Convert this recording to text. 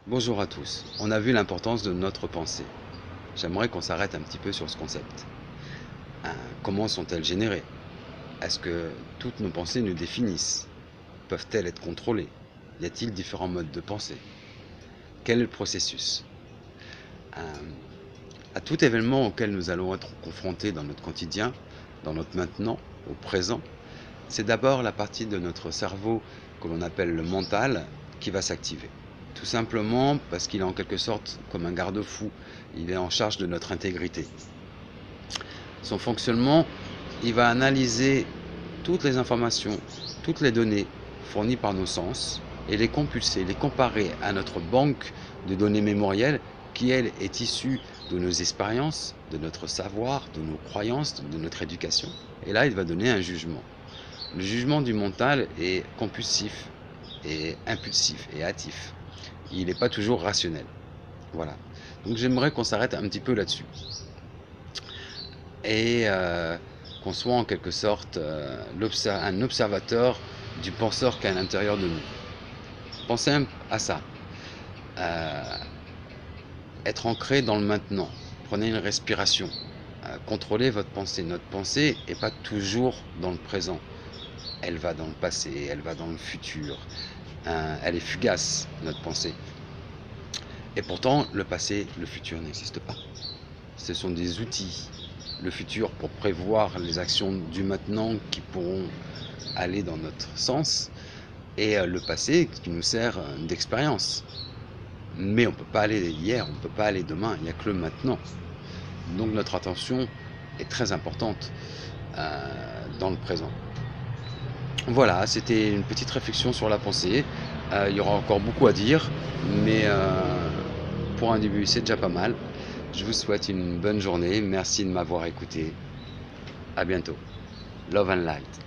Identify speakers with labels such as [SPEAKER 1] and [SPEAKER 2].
[SPEAKER 1] Bonjour à tous. On a vu l'importance de notre pensée. J'aimerais qu'on s'arrête un petit peu sur ce concept. Comment sont-elles générées? Est-ce que toutes nos pensées nous définissent? Peuvent-elles être contrôlées? Y a-t-il différents modes de pensée? Quel est le processus? À tout événement auquel nous allons être confrontés dans notre quotidien, dans notre maintenant, au présent, c'est d'abord la partie de notre cerveau que l'on appelle le mental qui va s'activer. Tout simplement parce qu'il est en quelque sorte comme un garde-fou, il est en charge de notre intégrité. Son fonctionnement, il va analyser toutes les informations, toutes les données fournies par nos sens et les compulser, les comparer à notre banque de données mémorielles qui, elle, est issue de nos expériences, de notre savoir, de nos croyances, de notre éducation. Et là, il va donner un jugement. Le jugement du mental est compulsif, et impulsif et hâtif. Il n'est pas toujours rationnel. Voilà. Donc j'aimerais qu'on s'arrête un petit peu là-dessus. Et qu'on soit en quelque sorte un observateur du penseur qui est à l'intérieur de nous. Pensez à ça. Euh, Être ancré dans le maintenant. Prenez une respiration. Contrôlez votre pensée. Notre pensée n'est pas toujours dans le présent. Elle va dans le passé, elle va dans le futur. Elle est fugace, notre pensée. Et pourtant, le passé, le futur n'existent pas. Ce sont des outils. Le futur pour prévoir les actions du maintenant qui pourront aller dans notre sens. Et le passé qui nous sert d'expérience. Mais on ne peut pas aller hier, on ne peut pas aller demain, il n'y a que le maintenant. Donc notre attention est très importante dans le présent. Voilà, c'était une petite réflexion sur la pensée. Il y aura encore beaucoup à dire, mais pour un début, c'est déjà pas mal. Je vous souhaite une bonne journée. Merci de m'avoir écouté. À bientôt. Love and light.